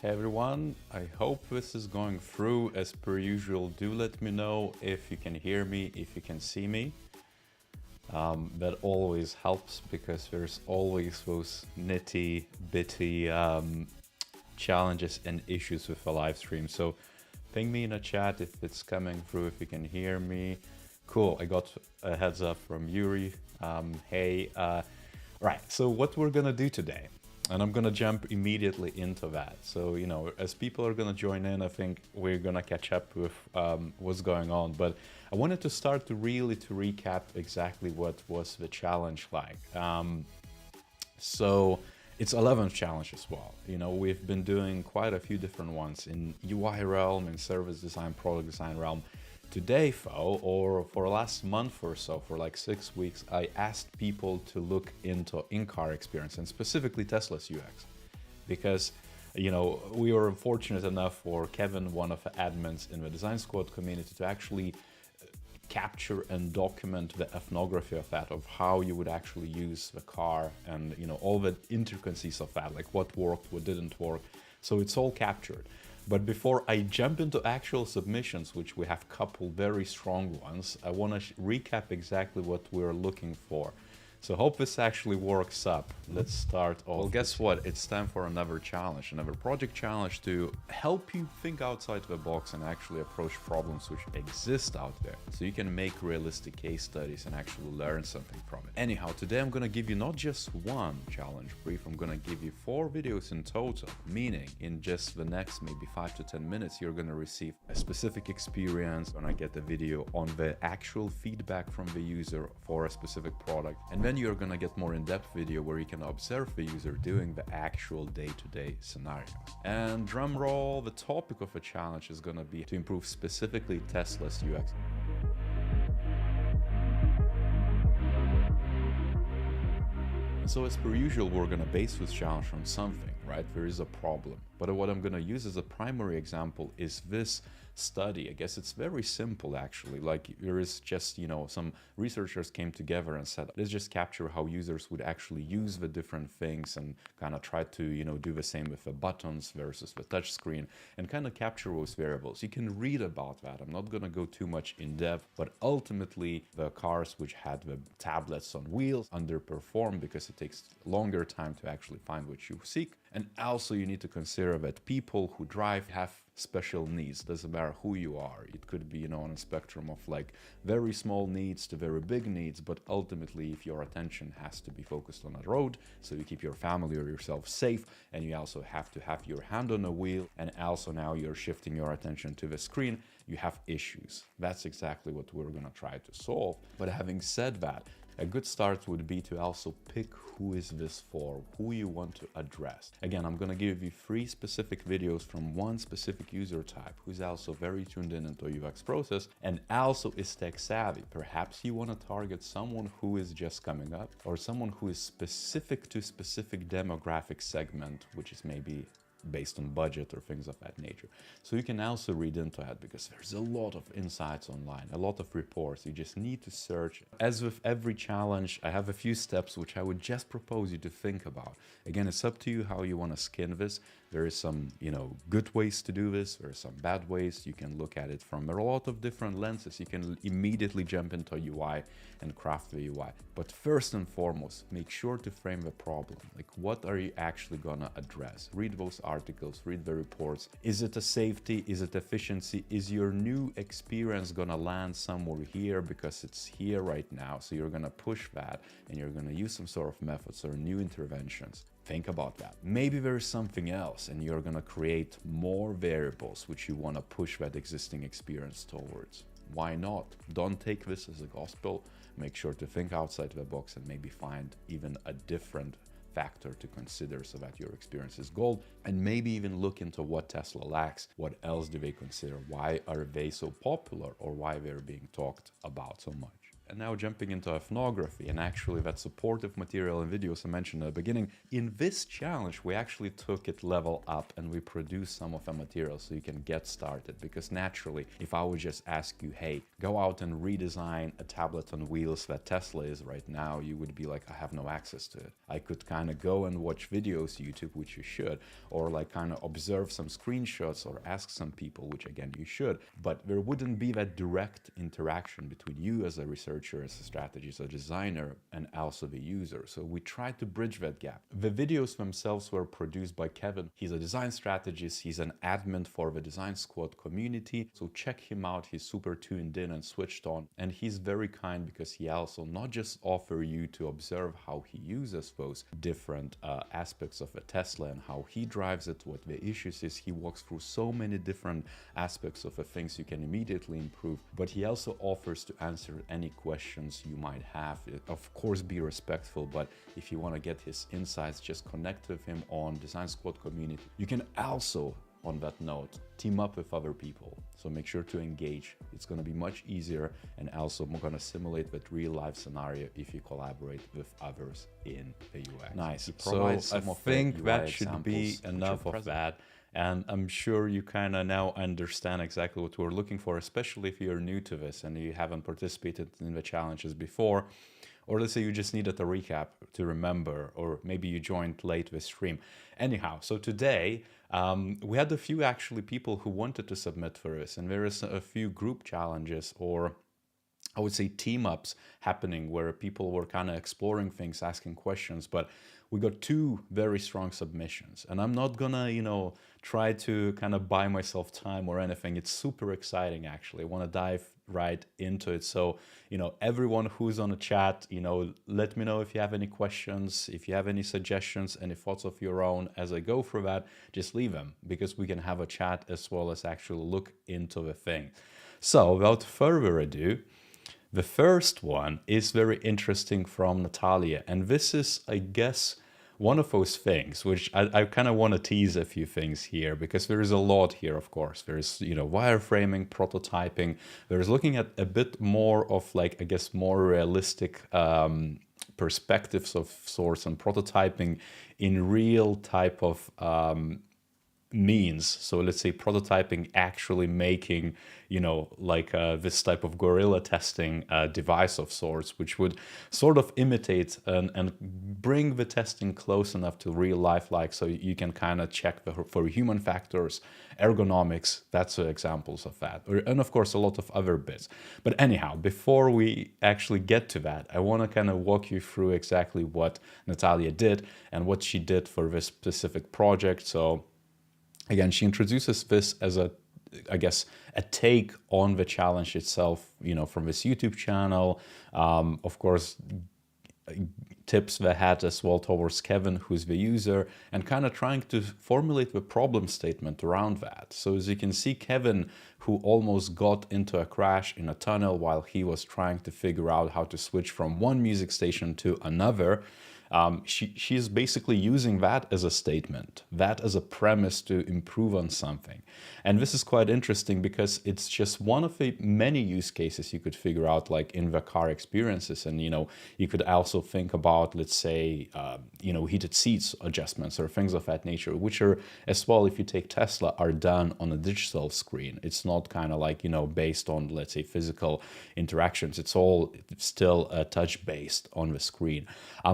Hey everyone, I hope this is going through. As per usual, do let me know if you can hear me, if you can see me. That always helps because there's always those nitty-bitty challenges and issues with a live stream. So ping me in a chat if it's coming through, if you can hear me. Cool, I got a heads up from Yuri. Right, so what we're gonna do today, and I'm gonna jump immediately into that. So, you know, as people are gonna join in, I think we're gonna catch up with what's going on. But I wanted to start to recap exactly what was the challenge like. So it's 11th challenge as well. You know, we've been doing quite a few different ones in UI realm, in service design, product design realm. Today, though, or for the last month or so, for like 6 weeks, I asked people to look into in-car experience and specifically Tesla's UX. Because, you know, we were fortunate enough for Kevin, one of the admins in the Design Squad community, to actually capture and document the ethnography of that, of how you would actually use the car and, you know, all the intricacies of that, like what worked, what didn't work. So it's all captured. But before I jump into actual submissions, which we have a couple very strong ones, I want to recap exactly what we're looking for. So hope this actually works up. Let's start off. Well, guess what? It's time for another challenge, another project challenge to help you think outside the box and actually approach problems which exist out there. So you can make realistic case studies and actually learn something from it. Anyhow, today I'm going to give you not just one challenge brief, I'm going to give you 4 videos in total, meaning in just the next maybe 5 to 10 minutes, you're going to receive a specific experience, and I get a video on the actual feedback from the user for a specific product. And then you're gonna get more in-depth video where you can observe the user doing the actual day-to-day scenarios. And drum roll, the topic of a challenge is gonna be to improve specifically Tesla's UX. So as per usual, we're gonna base this challenge on something, right? There is a problem. But what I'm gonna use as a primary example is this study. I guess it's very simple actually. Like there is just, you know, some researchers came together and said, let's just capture how users would actually use the different things and kind of try to, you know, do the same with the buttons versus the touch screen and kind of capture those variables. You can read about that. I'm not going to go too much in depth, but ultimately the cars which had the tablets on wheels underperform because it takes longer time to actually find what you seek. And also you need to consider that people who drive have special needs. Doesn't matter who you are. It could be, you know, on a spectrum of like very small needs to very big needs, but ultimately if your attention has to be focused on a road, so you keep your family or yourself safe, and you also have to have your hand on the wheel, and also now you're shifting your attention to the screen, you have issues. That's exactly what we're going to try to solve. But having said that, a good start would be to also pick who is this for, who you want to address. Again, I'm going to give you 3 specific videos from one specific user type who's also very tuned in into UX process and also is tech savvy. Perhaps you want to target someone who is just coming up or someone who is specific to specific demographic segment, which is maybe based on budget or things of that nature. So you can also read into that because there's a lot of insights online, a lot of reports. You just need to search. As with every challenge, I have a few steps which I would just propose you to think about. Again, it's up to you how you want to skin this. There is some, you know, good ways to do this. There are some bad ways. You can look at it from a lot of different lenses. You can immediately jump into UI and craft the UI. But first and foremost, make sure to frame the problem. Like, what are you actually gonna address? Read those articles, read the reports. Is it a safety? Is it efficiency? Is your new experience gonna land somewhere here because it's here right now? So you're gonna push that and you're gonna use some sort of methods or new interventions. Think about that. Maybe there's something else and you're gonna create more variables which you wanna push that existing experience towards. Why not? Don't take this as a gospel. Make sure to think outside the box and maybe find even a different factor to consider so that your experience is gold, and maybe even look into what Tesla lacks. What else do they consider? Why are they so popular, or why they're being talked about so much? And now jumping into ethnography and actually that supportive material and videos I mentioned at the beginning, in this challenge, we actually took it level up and we produced some of the material so you can get started. Because naturally, if I would just ask you, hey, go out and redesign a tablet on wheels that Tesla is right now, you would be like, I have no access to it. I could kind of go and watch videos YouTube, which you should, or like kind of observe some screenshots or ask some people, which again you should, but there wouldn't be that direct interaction between you as a researcher, as a strategist, a designer, and also the user. So we tried to bridge that gap. The videos themselves were produced by Kevin. He's a design strategist. He's an admin for the Design Squad community. So check him out. He's super tuned in and switched on. And he's very kind because he also not just offer you to observe how he uses those different aspects of a Tesla and how he drives it, what the issues is. He walks through so many different aspects of the things you can immediately improve, but he also offers to answer any questions you might have. Of course, be respectful, but if you want to get his insights, just connect with him on Design Squad community. You can also, on that note, team up with other people. So make sure to engage. It's going to be much easier, and also we're going to simulate that real life scenario if you collaborate with others in the UX. Nice. So I think that should be enough of that. And I'm sure you kind of now understand exactly what we're looking for, especially if you're new to this and you haven't participated in the challenges before. Or let's say you just needed a recap to remember, or maybe you joined late with stream. Anyhow, so today we had a few actually people who wanted to submit for this, and there is a few group challenges, or I would say team ups happening where people were kind of exploring things, asking questions, but we got two very strong submissions. And I'm not gonna, try to kind of buy myself time or anything. It's super exciting, actually. I want to dive right into it. So, everyone who's on the chat, let me know if you have any questions, if you have any suggestions, any thoughts of your own. As I go through that, just leave them, because we can have a chat as well as actually look into the thing. So without further ado, the first one is very interesting from Natalia. And this is, I guess, one of those things which I kind of want to tease a few things here, because there is a lot here, of course. There's, wireframing, prototyping. There's looking at a bit more of like, I guess, more realistic perspectives of sorts, and prototyping in real type of means. So let's say prototyping actually making, this type of guerrilla testing device of sorts, which would sort of imitate and bring the testing close enough to real life, so you can kind of check for human factors, ergonomics. That's examples of that. And of course, a lot of other bits. But anyhow, before we actually get to that, I want to kind of walk you through exactly what Natalia did and what she did for this specific project. So again, she introduces this as a take on the challenge itself, from this YouTube channel. Of course, tips they had as well towards Kevin, who's the user, and kind of trying to formulate the problem statement around that. So as you can see, Kevin, who almost got into a crash in a tunnel while he was trying to figure out how to switch from one music station to another, she's basically using that as a statement, that as a premise to improve on something. And this is quite interesting because it's just one of the many use cases you could figure out, like in the car experiences. And, you could also think about, let's say, heated seats adjustments or things of that nature, which are as well, if you take Tesla, are done on a digital screen. It's not kind of like, based on, let's say, physical interactions. It's all still touch based on the screen.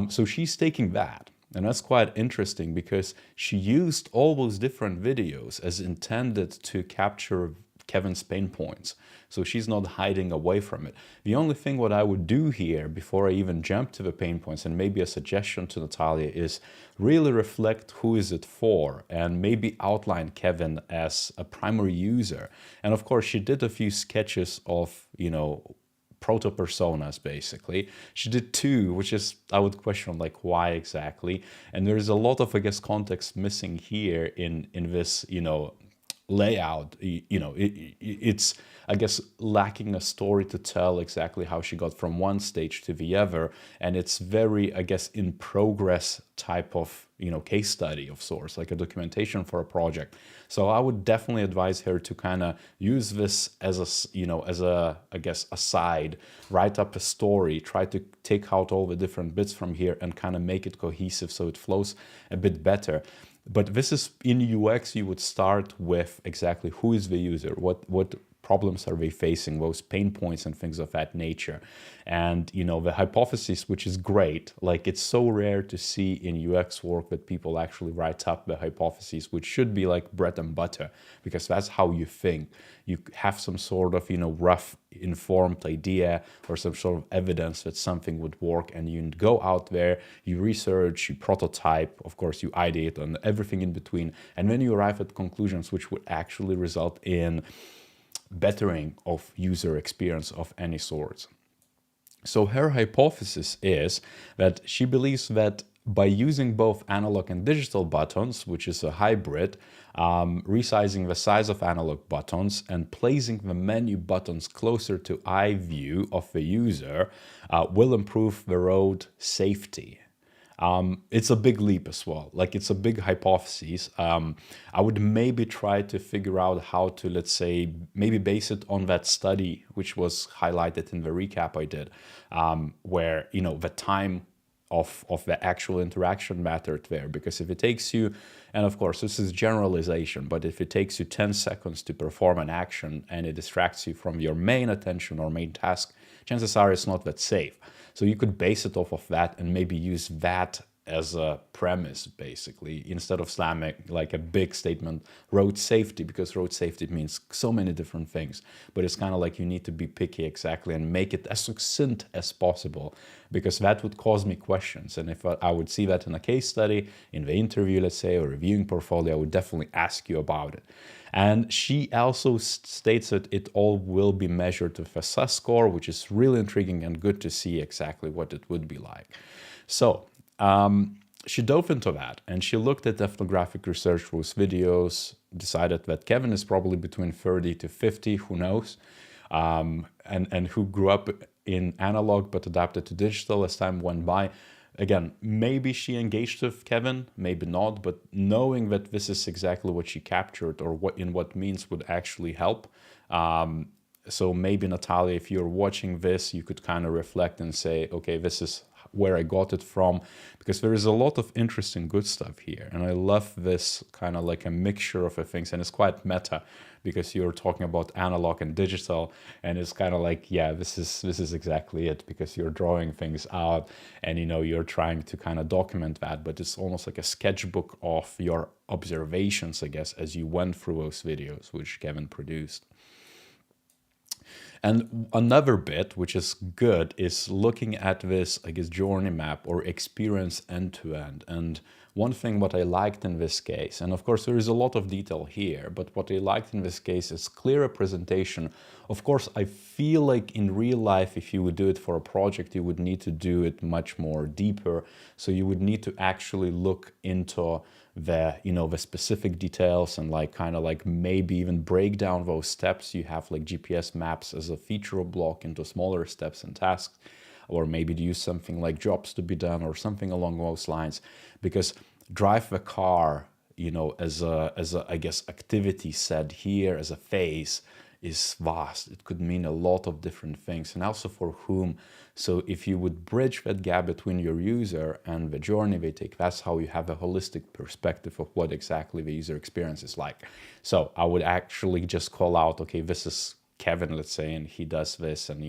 So she's taking that, and that's quite interesting because she used all those different videos as intended to capture Kevin's pain points. So she's not hiding away from it. The only thing what I would do here before I even jump to the pain points, and maybe a suggestion to Natalia, is really reflect who is it for, and maybe outline Kevin as a primary user. And of course, she did a few sketches of, proto-personas, basically. She did two, which is, I would question, like, why exactly? And there's a lot of, I guess, context missing here in this, layout, it's, I guess, lacking a story to tell exactly how she got from one stage to the other. And it's very, I guess, in progress type of, case study of sorts, like a documentation for a project. So I would definitely advise her to kind of use this as I guess, aside, write up a story, try to take out all the different bits from here and kind of make it cohesive so it flows a bit better. But this is in UX, you would start with exactly who is the user, what problems are they facing, those pain points and things of that nature. And, the hypothesis, which is great, like it's so rare to see in UX work that people actually write up the hypotheses, which should be like bread and butter, because that's how you think. You have some sort of, rough informed idea or some sort of evidence that something would work, and you go out there, you research, you prototype, of course, you ideate on everything in between, and then you arrive at conclusions which would actually result in bettering of user experience of any sorts. So her hypothesis is that she believes that by using both analog and digital buttons, which is a hybrid, resizing the size of analog buttons and placing the menu buttons closer to eye view of the user will improve the road safety. It's a big leap as well. Like, it's a big hypothesis. I would maybe try to figure out how to, let's say, maybe base it on that study, which was highlighted in the recap I did, where, the time of the actual interaction mattered there. Because if it takes you, and of course, this is generalization, but if it takes you 10 seconds to perform an action and it distracts you from your main attention or main task, chances are it's not that safe. So you could base it off of that and maybe use that as a premise, basically, instead of slamming like a big statement, road safety, because road safety means so many different things. But it's kind of like you need to be picky exactly and make it as succinct as possible, because that would cause me questions. And if I would see that in a case study, in the interview, let's say, or reviewing portfolio, I would definitely ask you about it. And she also states that it all will be measured with a SUS score, which is really intriguing and good to see exactly what it would be like. So she dove into that, and she looked at ethnographic research those videos, decided that Kevin is probably between 30 to 50, who knows, and who grew up in analog but adapted to digital as time went by. Again, maybe she engaged with Kevin, maybe not, but knowing that this is exactly what she captured or what means would actually help. So maybe, Natalia, if you're watching this, you could kind of reflect and say, okay, this is where I got it from, because there is a lot of interesting good stuff here. And I love this kind of like a mixture of things, and it's quite meta, because you're talking about analog and digital, and it's kind of like, yeah, this is exactly it, because you're drawing things out and you're trying to kind of document that, but it's almost like a sketchbook of your observations, I guess, as you went through those videos which Kevin produced. And another bit, which is good, is looking at this, I guess, journey map or experience end to end. And one thing what I liked in this case, and of course there is a lot of detail here, but what I liked in this case is clear representation. Of course, I feel like in real life, if you would do it for a project, you would need to do it much more deeper. So you would need to actually look into the the specific details and like kind of like maybe even break down those steps. You have like GPS maps as a feature block into smaller steps and tasks, or maybe to use something like jobs to be done or something along those lines, because drive the car as a I guess activity set here as a phase is vast. It could mean a lot of different things, and also for whom. So if you would bridge that gap between your user and the journey they take, that's how you have a holistic perspective of what exactly the user experience is like. So I would actually just call out, okay, this is Kevin, let's say, and he does this, and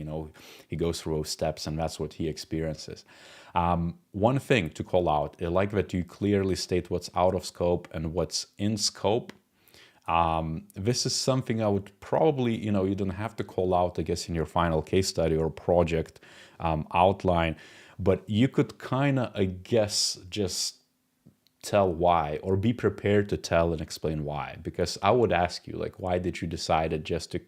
he goes through those steps, and that's what he experiences. One thing to call out, I like that you clearly state what's out of scope and what's in scope. This is something I would probably, you don't have to call out, I guess, in your final case study or project outline, but you could kind of, I guess, just tell why, or be prepared to tell and explain why. Because I would ask you, like, why did you decide just to,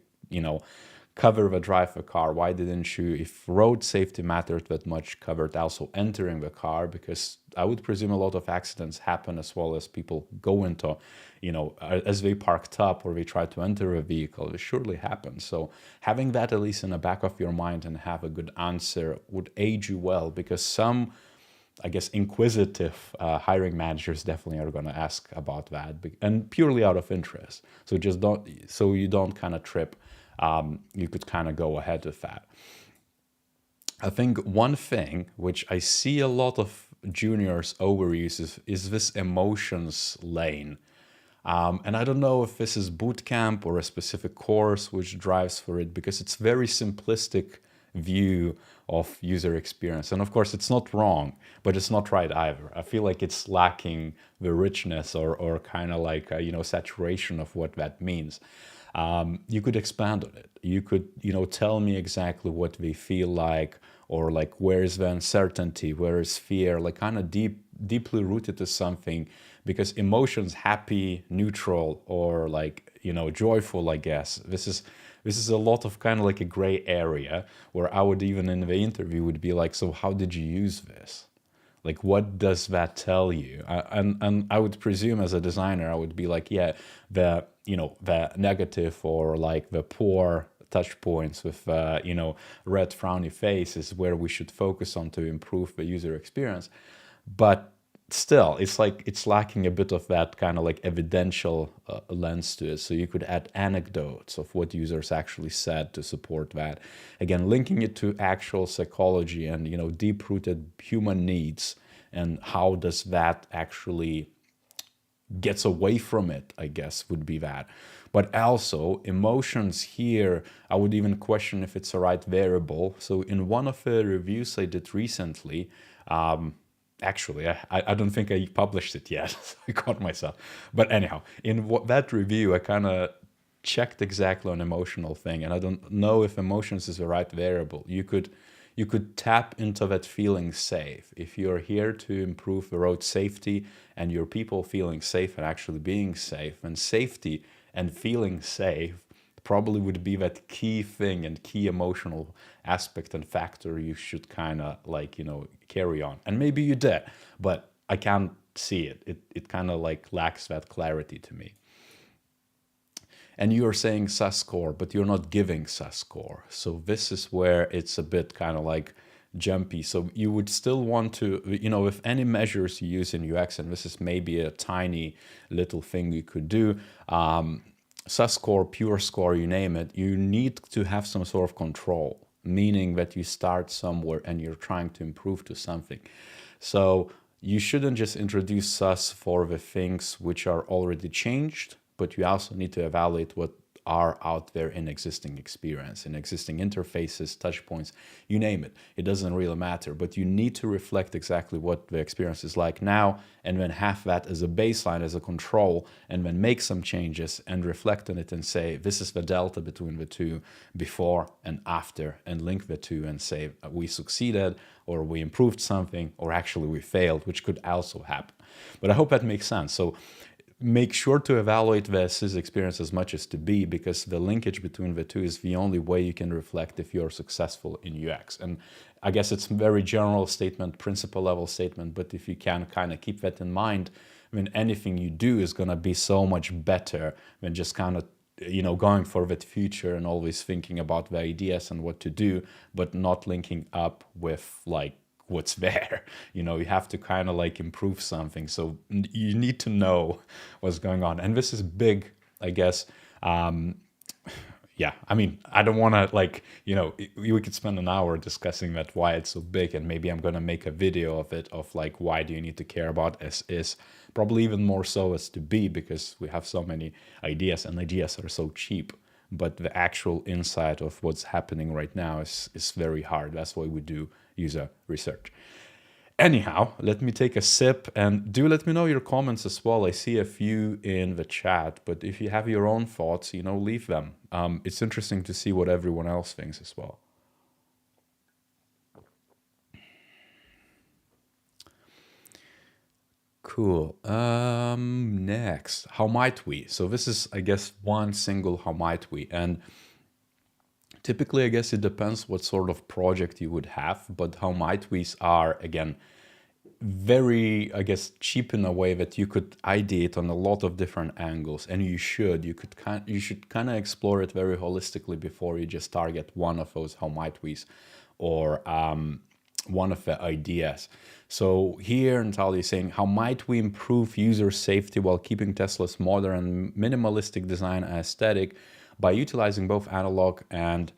cover the drive the car? Why didn't you, if road safety mattered that much, covered also entering the car? Because I would presume a lot of accidents happen as well as people go into, you know, as they parked up or they try to enter a vehicle. It surely happens. So having that at least in the back of your mind and have a good answer would aid you well, because some, I guess, inquisitive hiring managers definitely are going to ask about that, and purely out of interest. So just don't, so you don't kind of trip. You could kind of go ahead with that. I think one thing which I see a lot of juniors overuse is this emotions lane. And I don't know if this is boot camp or a specific course which drives for it, because it's very simplistic view of user experience. And of course, it's not wrong, but it's not right either. I feel like it's lacking the richness or kind of like, you know, saturation of what that means. You could expand on it. You could, you know, tell me exactly what they feel like, or like where is the uncertainty, where is fear, like kind of deeply rooted to something, because emotions, happy, neutral, or like, you know, joyful, I guess. This is a lot of kind of like a gray area where I would even in the interview would be like, so how did you use this? Like, what does that tell you? And I would presume as a designer, I would be like, yeah, the, you know, the negative or like the poor touch points with, you know, red frowny face is where we should focus on to improve the user experience. But still, it's like it's lacking a bit of that kind of like evidential lens to it. So you could add anecdotes of what users actually said to support that. Again, linking it to actual psychology and, you know, deep-rooted human needs, and how does that actually gets away from it, I guess, would be that. But also emotions here, I would even question if it's a right variable. So in one of the reviews I did recently, actually, I don't think I published it yet. So I caught myself. But anyhow, in that review, I kind of checked exactly on emotional thing, and I don't know if emotions is the right variable. You could tap into that feeling safe. If you're here to improve the road safety and your people feeling safe and actually being safe, and safety and feeling safe probably would be that key thing and key emotional aspect and factor you should kind of like, you know, carry on. And maybe you did, but I can't see it. It kind of like lacks that clarity to me. And you're saying SAS score, but you're not giving SAS score. So this is where it's a bit kind of like jumpy. So you would still want to, you know, if any measures you use in UX, and this is maybe a tiny little thing you could do, SAS score, pure score, you name it, you need to have some sort of control, meaning that you start somewhere and you're trying to improve to something. So you shouldn't just introduce SAS for the things which are already changed, but you also need to evaluate what are out there in existing experience, in existing interfaces, touch points, you name it. It doesn't really matter, but you need to reflect exactly what the experience is like now, and then have that as a baseline, as a control, and then make some changes and reflect on it and say, this is the delta between the two, before and after, and link the two and say, we succeeded, or we improved something, or actually we failed, which could also happen. But I hope that makes sense. So make sure to evaluate the SIS experience as much as to be, because the linkage between the two is the only way you can reflect if you're successful in UX. And I guess it's a very general statement, principle level statement, but if you can kind of keep that in mind, I mean, anything you do is going to be so much better than just kind of, you know, going for that future and always thinking about the ideas and what to do, but not linking up with like what's there. You know, you have to kind of like improve something. So you need to know what's going on. And this is big, I guess. Yeah, I mean, I don't want to like, you know, we could spend an hour discussing that, why it's so big. And maybe I'm going to make a video of it, of like, why do you need to care about S is, probably even more so as to be, because we have so many ideas and ideas are so cheap. But the actual insight of what's happening right now is very hard. That's why we do user research. Anyhow, let me take a sip, and do let me know your comments as well. I see a few in the chat, but if you have your own thoughts, you know, leave them. It's interesting to see what everyone else thinks as well. Cool. Next, how might we? So this is, I guess, one single how might we, and Typically, I guess it depends what sort of project you would have, but how might we's are, again, very, I guess, cheap in a way that you could ideate on a lot of different angles, and you should. You should kind of explore it very holistically before you just target one of those how might we's or one of the ideas. So here Natalia is saying, how might we improve user safety while keeping Tesla's modern and minimalistic design and aesthetic by utilizing both analog and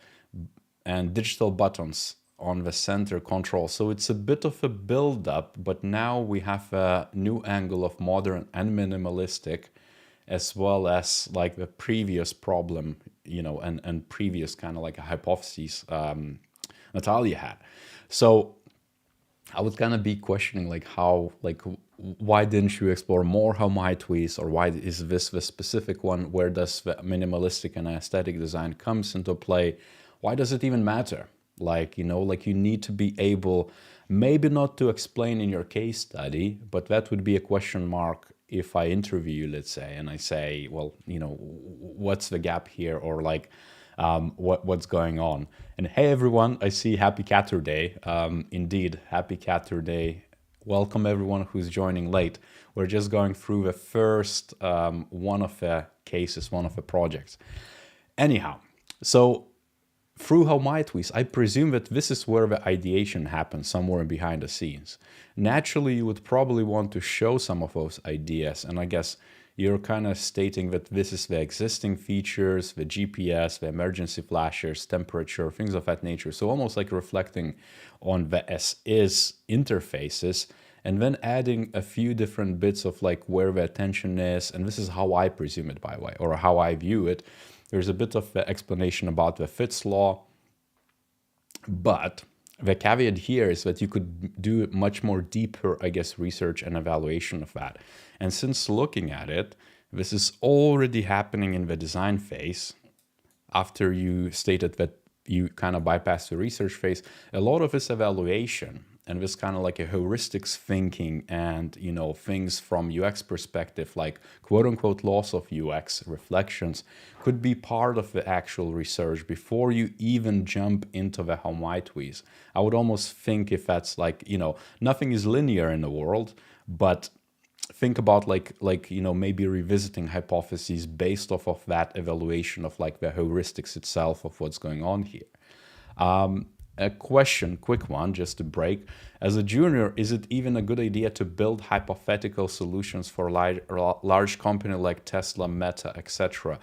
digital buttons on the center control? So it's a bit of a build-up, but now we have a new angle of modern and minimalistic, as well as like the previous problem, you know, and previous kind of like a hypothesis Natalia had. So I would kind of be questioning like how, like, why didn't you explore more how might we's, or why is this the specific one? Where does the minimalistic and aesthetic design comes into play? Why does it even matter? Like, you know, like you need to be able, maybe not to explain in your case study, but that would be a question mark if I interview you, let's say, and I say, well, you know, what's the gap here, or like, what's going on? And hey, everyone, I see Happy Catterday. Indeed, Happy Catterday. Welcome everyone who's joining late. We're just going through the first one of the cases, one of the projects. Anyhow, so through how might we's, I presume that this is where the ideation happens, somewhere behind the scenes. Naturally, you would probably want to show some of those ideas, and I guess you're kind of stating that this is the existing features, the GPS, the emergency flashers, temperature, things of that nature. So almost like reflecting on the as-is interfaces, and then adding a few different bits of like where the attention is. And this is how I presume it, by the way, or how I view it. There's a bit of explanation about the Fitts law, but the caveat here is that you could do much more deeper, I guess, research and evaluation of that. And since looking at it, this is already happening in the design phase. After you stated that you kind of bypass the research phase, a lot of this evaluation and this kind of like a heuristics thinking and, you know, things from UX perspective, like quote unquote laws of UX reflections, could be part of the actual research before you even jump into the how might we's. I would almost think if that's like, you know, nothing is linear in the world, but think about like, you know, maybe revisiting hypotheses based off of that evaluation of like the heuristics itself of what's going on here. A question, quick one, just to break. As a junior, is it even a good idea to build hypothetical solutions for large company like Tesla, Meta, etc.?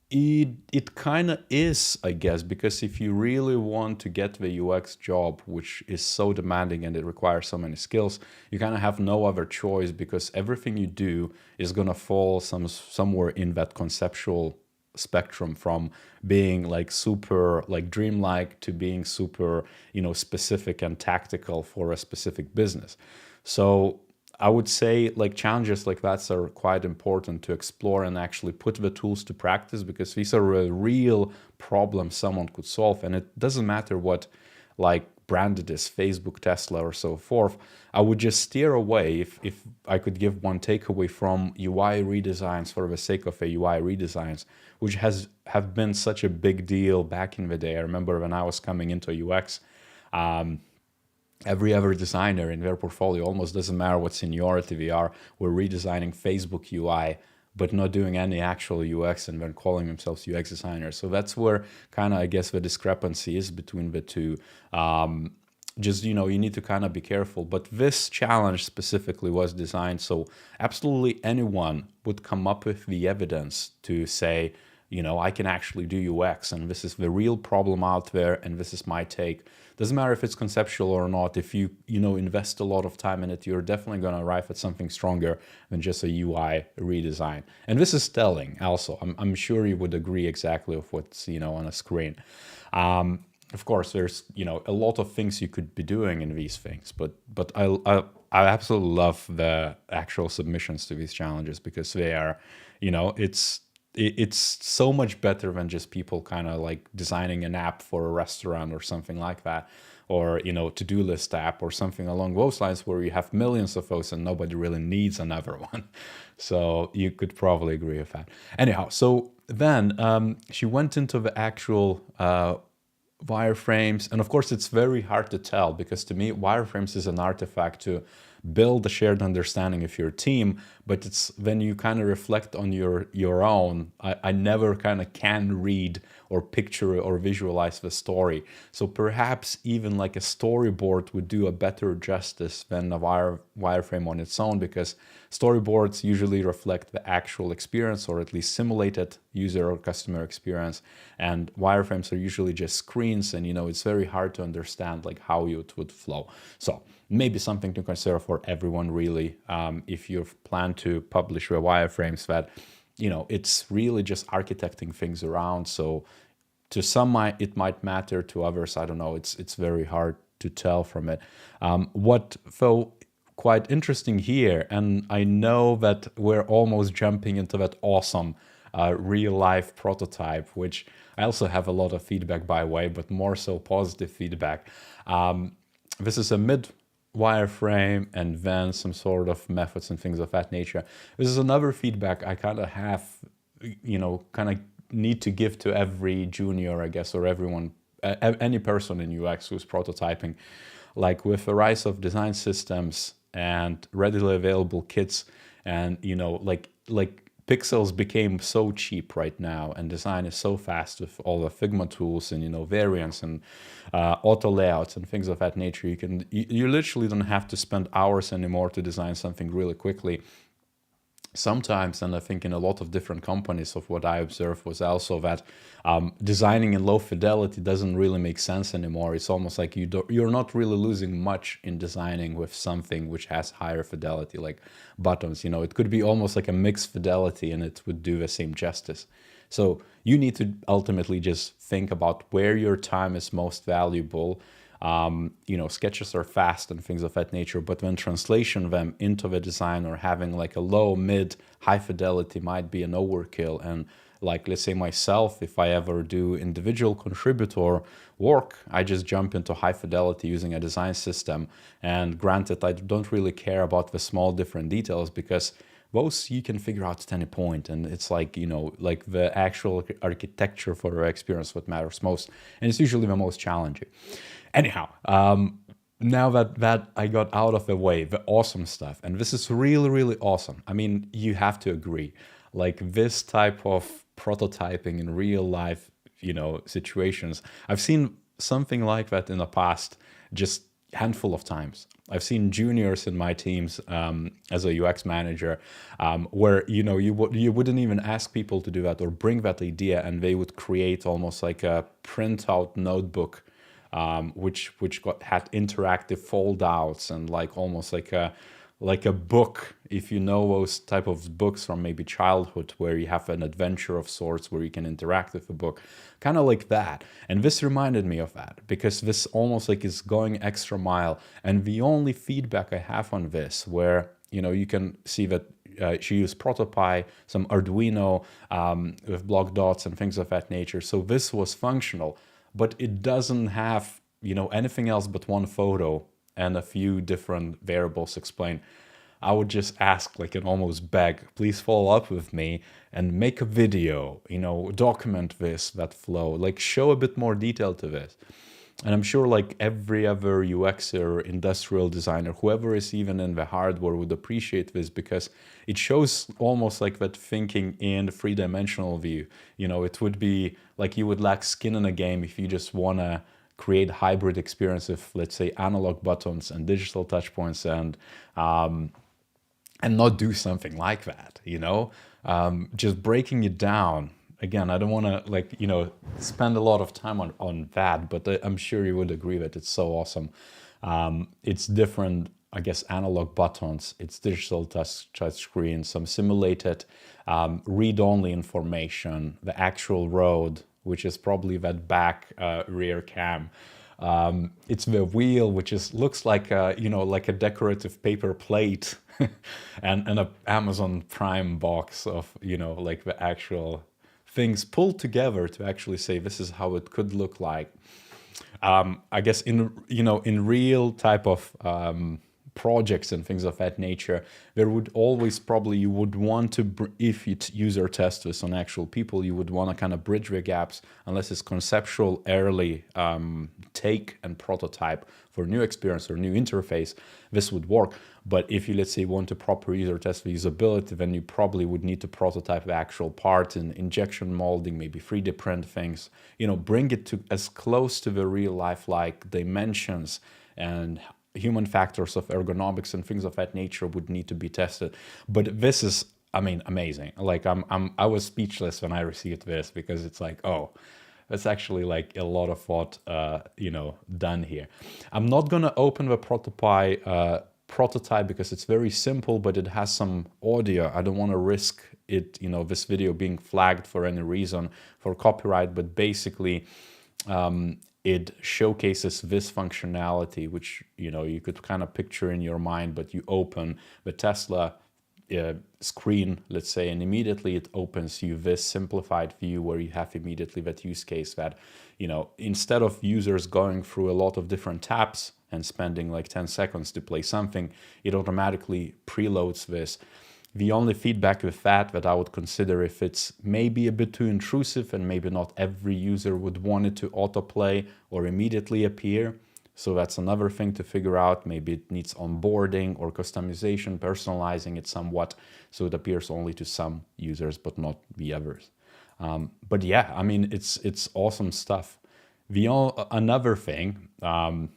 It kind of is, I guess, because if you really want to get the UX job, which is so demanding and it requires so many skills, you kind of have no other choice, because everything you do is going to fall somewhere in that conceptual spectrum, from being like super like dreamlike to being super, you know, specific and tactical for a specific business. So I would say like challenges like that are quite important to explore and actually put the tools to practice, because these are a real problem someone could solve. And it doesn't matter what like brand it is, Facebook, Tesla, or so forth. I would just steer away, if I could give one takeaway from UI redesigns for the sake of a UI redesigns, which have been such a big deal back in the day. I remember when I was coming into UX, every other designer in their portfolio, almost doesn't matter what seniority they are, were redesigning Facebook UI, but not doing any actual UX, and then calling themselves UX designers. So that's where kind of, I guess, the discrepancy is between the two. Just, you know, you need to kind of be careful. But this challenge specifically was designed so absolutely anyone would come up with the evidence to say, you know, I can actually do UX, and this is the real problem out there, and this is my take. Doesn't matter if it's conceptual or not. If you know, invest a lot of time in it, you're definitely going to arrive at something stronger than just a UI redesign. And this is telling also. I'm sure you would agree exactly with what's, you know, on a screen. Of course, there's, you know, a lot of things you could be doing in these things, but I absolutely love the actual submissions to these challenges, because they are, you know, it's so much better than just people kind of like designing an app for a restaurant or something like that. or, you know, to-do list app or something along those lines, where you have millions of those and nobody really needs another one. So you could probably agree with that. Anyhow, so then she went into the actual wireframes, and of course it's very hard to tell, because to me wireframes is an artifact to build a shared understanding of your team, but it's when you kind of reflect on your own, I never kind of can read or picture or visualize the story. So perhaps even like a storyboard would do a better justice than a wireframe on its own, because storyboards usually reflect the actual experience, or at least simulated user or customer experience, and wireframes are usually just screens, and, you know, it's very hard to understand like how it would flow. So maybe something to consider for everyone, really, if you plan to publish your wireframes, that, you know, it's really just architecting things around. So to some it might matter, to others, I don't know, it's very hard to tell from it. What though quite interesting here, and I know that we're almost jumping into that awesome real life prototype, which I also have a lot of feedback, by the way, but more so positive feedback. This is a mid wireframe, and then some sort of methods and things of that nature. This is another feedback I kind of have, you know, kind of need to give to every junior, I guess, or everyone, any person in UX who's prototyping. Like, with the rise of design systems and readily available kits, and, you know, like pixels became so cheap right now, and design is so fast with all the Figma tools and, you know, variants and auto layouts and things of that nature. You literally don't have to spend hours anymore to design something really quickly. Sometimes, and I think in a lot of different companies, of what I observed was also that designing in low fidelity doesn't really make sense anymore. It's almost like you're not really losing much in designing with something which has higher fidelity, like buttons. You know, it could be almost like a mixed fidelity, and it would do the same justice. So you need to ultimately just think about where your time is most valuable. You know, sketches are fast and things of that nature, but when translation them into the design, or having like a low, mid, high fidelity might be an overkill. And like, let's say myself, if I ever do individual contributor work, I just jump into high fidelity using a design system. And granted, I don't really care about the small different details, because those you can figure out at any point, and it's like, you know, like the actual architecture for your experience what matters most, and it's usually the most challenging. Anyhow, now that I got out of the way, the awesome stuff, and this is really, really awesome. I mean, you have to agree, like this type of prototyping in real life, you know, situations. I've seen something like that in the past, just handful of times. I've seen juniors in my teams as a UX manager, where, you know, you wouldn't even ask people to do that or bring that idea, and they would create almost like a printout notebook, which had interactive fold-outs, and like almost like a book, if you know those type of books from maybe childhood, where you have an adventure of sorts where you can interact with the book, kind of like that. And this reminded me of that, because this almost like is going extra mile. And the only feedback I have on this, where, you know, you can see that she used Protopie, some Arduino with block dots and things of that nature. So this was functional, but it doesn't have, you know, anything else but one photo and a few different variables explained. I would just ask, like, and almost beg, please follow up with me and make a video, you know, document that flow, like show a bit more detail to this. And I'm sure like every other UXer, industrial designer, whoever is even in the hardware would appreciate this, because it shows almost like that thinking in the three-dimensional view. You know, it would be like you would lack skin in a game if you just want to create hybrid experience of, let's say, analog buttons and digital touchpoints, and not do something like that, you know? Just breaking it down. Again, I don't want to, like, you know, spend a lot of time on that, but I'm sure you would agree that it's so awesome. It's different, I guess, analog buttons, it's digital touch screen, some simulated read-only information, the actual road, which is probably that back rear cam. It's the wheel, which looks like a, you know, like a decorative paper plate, and an Amazon Prime box of, you know, like the actual things pulled together to actually say this is how it could look like. I guess in in real type of projects and things of that nature, there would always probably you would want to if you user test this on actual people, you would want to kind of bridge the gaps unless it's conceptual early take and prototype for new experience or new interface. This would work. But if you, let's say, want to proper user test the usability, then you probably would need to prototype the actual part in injection molding, maybe 3D print things, bring it to as close to the real life like dimensions and human factors of ergonomics and things of that nature would need to be tested. But this is, I mean, amazing. Like I was speechless when I received this, because it's like, oh, that's actually like a lot of thought, done here. I'm not gonna open the prototype because it's very simple, but it has some audio. I don't want to risk it, this video being flagged for any reason for copyright, but basically it showcases this functionality, which, you could kind of picture in your mind, but you open the Tesla screen, let's say, and immediately it opens you this simplified view where you have immediately that use case that, instead of users going through a lot of different tabs and spending like 10 seconds to play something, it automatically preloads this. The only feedback with that I would consider, if it's maybe a bit too intrusive and maybe not every user would want it to autoplay or immediately appear. So that's another thing to figure out. Maybe it needs onboarding or customization, personalizing it somewhat so it appears only to some users but not the others. But yeah, I mean, it's awesome stuff. Another thing, the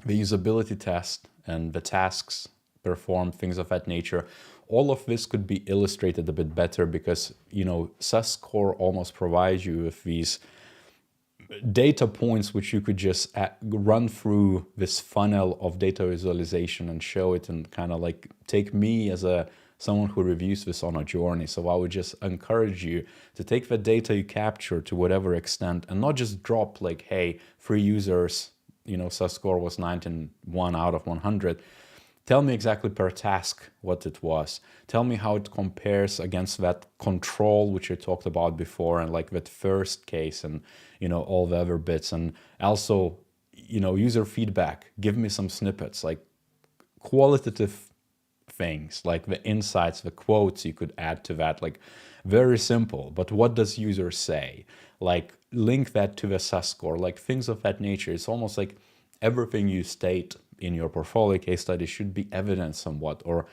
usability test and the tasks performed, things of that nature, all of this could be illustrated a bit better because, SUScore almost provides you with these data points which you could just run through this funnel of data visualization and show it and kind of like take me as someone who reviews this on a journey. So I would just encourage you to take the data you capture to whatever extent and not just drop like, hey, 3 users, SUScore was 91 out of 100. Tell me exactly per task what it was. Tell me how it compares against that control, which I talked about before, and like that first case and, all the other bits. And also, user feedback. Give me some snippets, like qualitative things, like the insights, the quotes you could add to that. Like very simple, but what does user say? Like link that to the SUScore, like things of that nature. It's almost like everything you state in your portfolio case study should be evident somewhat, or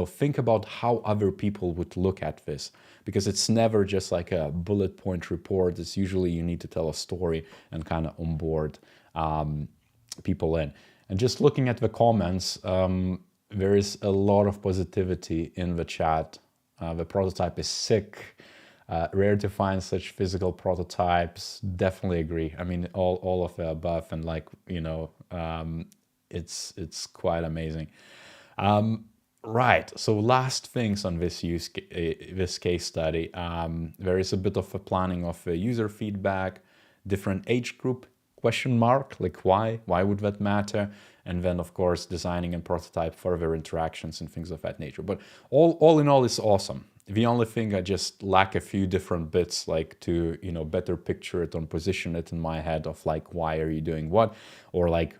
think about how other people would look at this, because it's never just like a bullet point report. It's usually you need to tell a story and kind of onboard people in. And just looking at the comments, there is a lot of positivity in the chat. The prototype is sick. Rare to find such physical prototypes. Definitely agree. I mean, all of the above, and like, it's quite amazing. Right. So last things on this case study. There is a bit of a planning of user feedback, different age group, question mark, like why would that matter? And then of course designing and prototype further interactions and things of that nature. But all in all, it's awesome. The only thing I just lack a few different bits, like to better picture it and position it in my head of like, why are you doing what, or like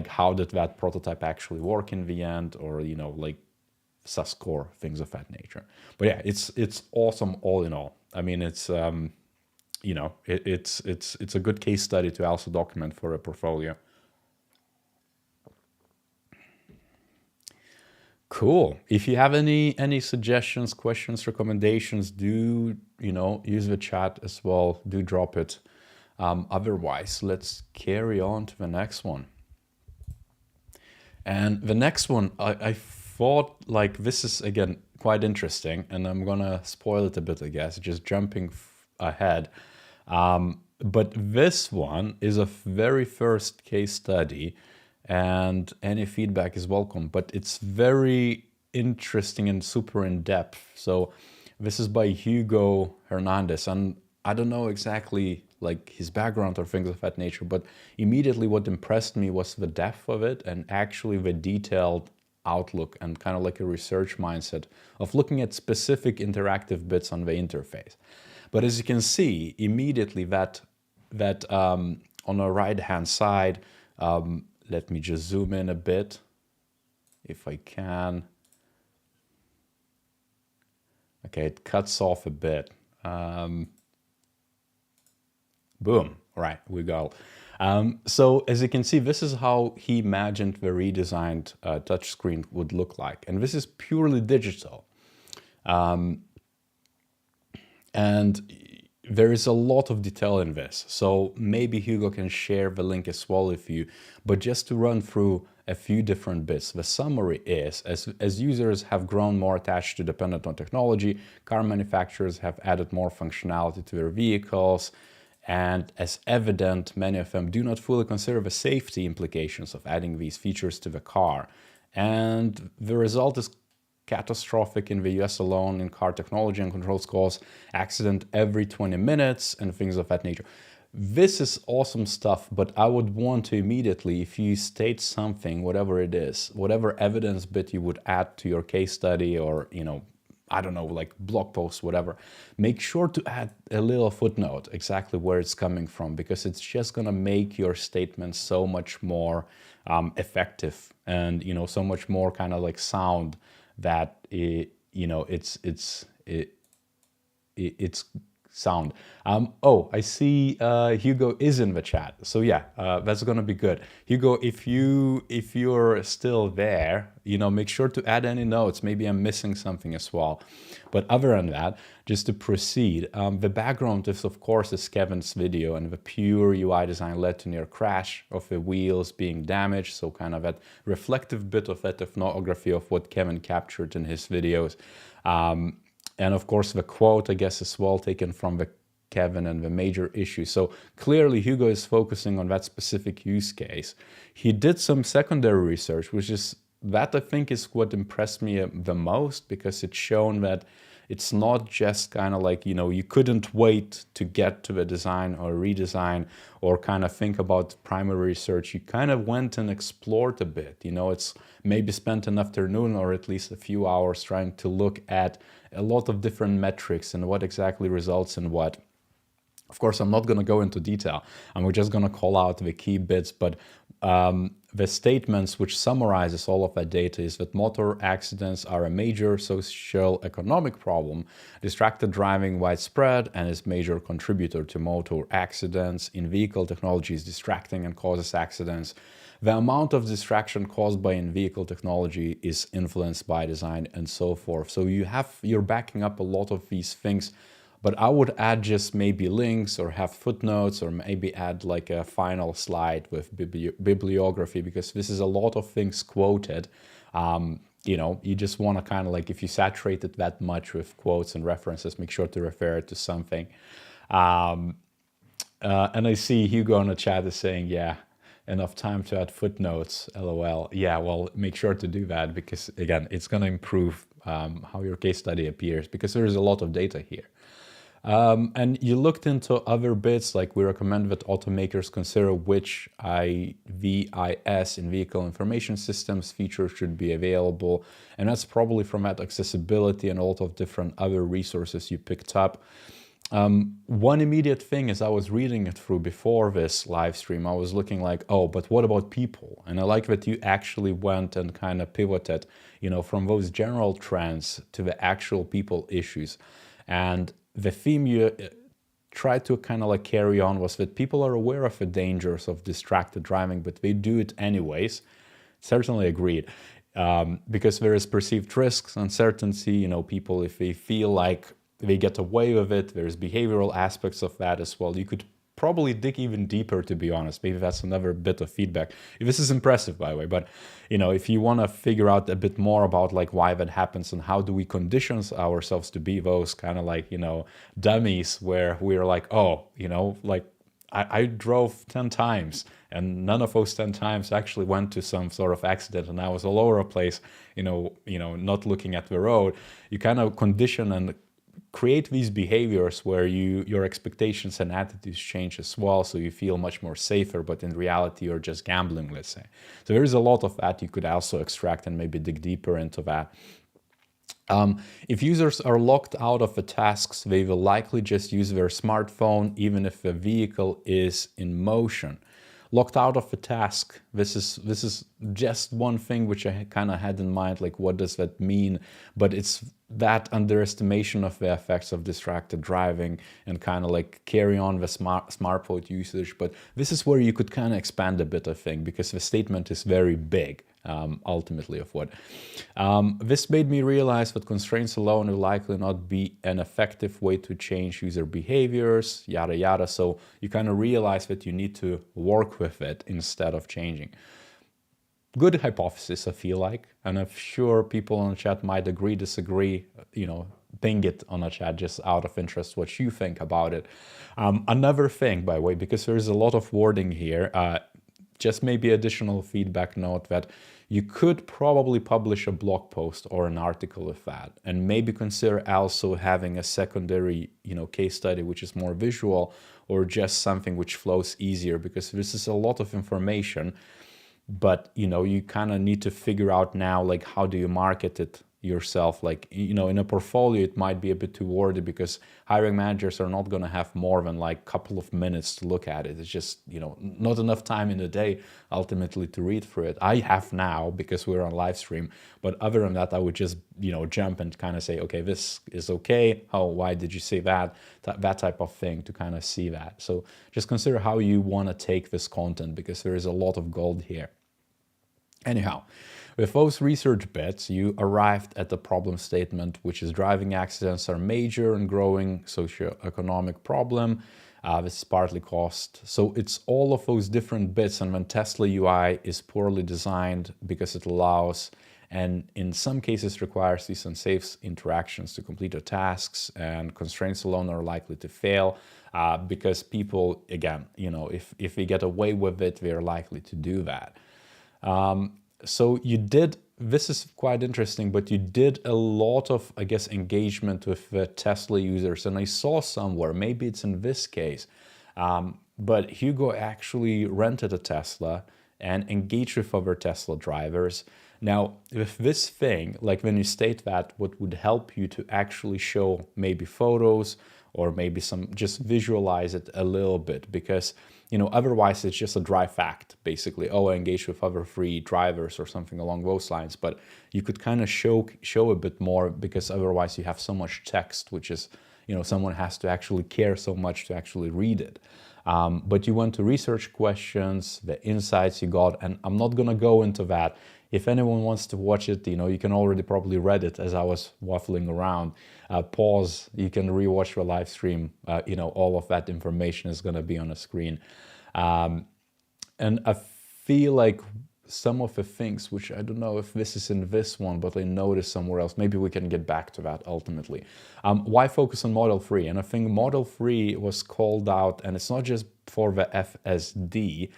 how did that prototype actually work in the end, or like SUScore, things of that nature. But yeah, it's awesome all in all. I mean, it's it's a good case study to also document for a portfolio. Cool. If you have any suggestions, questions, recommendations, do use the chat as well. Do drop it. Otherwise, let's carry on to the next one. And the next one, I thought like this is again quite interesting, and I'm gonna spoil it a bit, I guess, just jumping ahead. But this one is a very first case study, and any feedback is welcome, but it's very interesting and super in depth. So this is by Hugo Hernandez, and I don't know exactly like his background or things of that nature, but immediately what impressed me was the depth of it and actually the detailed outlook and kind of like a research mindset of looking at specific interactive bits on the interface. But as you can see, immediately that on the right hand side, let me just zoom in a bit if I can. Okay, it cuts off a bit. Boom, right, we go. So as you can see, this is how he imagined the redesigned touchscreen would look like. And this is purely digital. And there is a lot of detail in this. So maybe Hugo can share the link as well with you. But just to run through a few different bits, the summary is, as users have grown more attached to dependent on technology, car manufacturers have added more functionality to their vehicles. And as evident, many of them do not fully consider the safety implications of adding these features to the car. And the result is catastrophic in the US alone in car technology and controls cause accident every 20 minutes and things of that nature. This is awesome stuff, but I would want to immediately, if you state something, whatever it is, whatever evidence bit you would add to your case study or, you know, I don't know, like blog posts, whatever, make sure to add a little footnote exactly where it's coming from, because it's just going to make your statement so much more effective and, you know, so much more kind of like sound that it, you know, it's sound. Oh, I see Hugo is in the chat. So yeah, that's gonna be good. Hugo, if you're still there, you know, make sure to add any notes. Maybe I'm missing something as well. But other than that, just to proceed, the background is, of course, is Kevin's video, and the pure UI design led to near crash of the wheels being damaged. So kind of that reflective bit of that ethnography of what Kevin captured in his videos. And of course, the quote, I guess, is well taken from the Kevin and the major issue. So clearly, Hugo is focusing on that specific use case. He did some secondary research, which is, that I think is what impressed me the most, because it's shown that it's not just kind of like, you know, you couldn't wait to get to the design or redesign or kind of think about primary research. You kind of went and explored a bit, you know, it's maybe spent an afternoon or at least a few hours trying to look at a lot of different metrics and what exactly results in what. Of course, I'm not going to go into detail, and we're just going to call out the key bits, but the statements which summarizes all of that data is that motor accidents are a major social economic problem, distracted driving widespread and is major contributor to motor accidents. In-vehicle technology is distracting and causes accidents. The amount of distraction caused by in-vehicle technology is influenced by design and so forth. So you're backing up a lot of these things. But I would add just maybe links or have footnotes or maybe add like a final slide with bibliography, because this is a lot of things quoted. You know, you just want to kind of like, if you saturate it that much with quotes and references, make sure to refer it to something. And I see Hugo in the chat is saying, yeah, enough time to add footnotes, LOL. Yeah, well, make sure to do that, because again, it's going to improve how your case study appears, because there is a lot of data here. And you looked into other bits, like we recommend that automakers consider which IVIS in vehicle information systems features should be available. And that's probably from that accessibility and a lot of different other resources you picked up. One immediate thing as I was reading it through before this live stream, I was looking like, oh, but what about people? And I like that you actually went and kind of pivoted, you know, from those general trends to the actual people issues. And the theme you tried to kind of like carry on was that people are aware of the dangers of distracted driving, but they do it anyways. Certainly agreed. Because there is perceived risks, uncertainty, you know, people, if they feel like they get away with it, there's behavioral aspects of that as well. You could probably dig even deeper, to be honest. Maybe that's another bit of feedback. This is impressive, by the way, but you know, if you want to figure out a bit more about like why that happens and how do we condition ourselves to be those kind of like, you know, dummies where we're like, oh, you know, like I drove 10 times and none of those 10 times actually went to some sort of accident and I was all over the place, you know, not looking at the road. You kind of condition and create these behaviors where your expectations and attitudes change as well, so you feel much more safer, but in reality you're just gambling, let's say. So there is a lot of that you could also extract and maybe dig deeper into that. If users are locked out of the tasks, they will likely just use their smartphone even if the vehicle is in motion. Locked out of the task, this is just one thing which I kind of had in mind, like what does that mean? But it's that underestimation of the effects of distracted driving and kind of like carry on the smartphone usage. But this is where you could kind of expand a bit, I think, because the statement is very big. Ultimately of what. This made me realize that constraints alone will likely not be an effective way to change user behaviors, yada yada. So you kind of realize that you need to work with it instead of changing. Good hypothesis, I feel like, and I'm sure people on the chat might agree, disagree, ping it on the chat just out of interest what you think about it. Another thing, by the way, because there's a lot of wording here, just maybe additional feedback note that you could probably publish a blog post or an article with that, and maybe consider also having a secondary, case study which is more visual, or just something which flows easier, because this is a lot of information, but you kind of need to figure out now, like, how do you market it yourself? Like, in a portfolio it might be a bit too wordy, because hiring managers are not going to have more than like a couple of minutes to look at it. It's just not enough time in the day ultimately to read through it. I have now, because we're on live stream, but other than that I would just jump and kind of say, okay, this is okay, why did you say that type of thing, to kind of see that. So just consider how you want to take this content, because there is a lot of gold here. Anyhow, with those research bets, you arrived at the problem statement, which is driving accidents are a major and growing socioeconomic problem. This is partly cost. So it's all of those different bits, and when Tesla UI is poorly designed because it allows, and in some cases requires, these unsafe interactions to complete the tasks, and constraints alone are likely to fail because people, again, if we get away with it, they're likely to do that. So you did, this is quite interesting, but you did a lot of, I guess, engagement with Tesla users, and I saw somewhere, maybe it's in this case, but Hugo actually rented a Tesla and engaged with other Tesla drivers. Now, with this thing, like when you state that, what would help you to actually show maybe photos, or maybe just visualize it a little bit, because otherwise it's just a dry fact, basically. Oh, I engaged with other free drivers or something along those lines. But you could kind of show a bit more, because otherwise you have so much text, which is, someone has to actually care so much to actually read it. But you went to research questions, the insights you got, and I'm not going to go into that. If anyone wants to watch it, you can already probably read it as I was waffling around. Pause, you can rewatch the live stream. All of that information is going to be on the screen. And I feel like some of the things, which I don't know if this is in this one, but I noticed somewhere else, maybe we can get back to that ultimately. Why focus on Model 3? And I think Model 3 was called out, and it's not just for the FSD,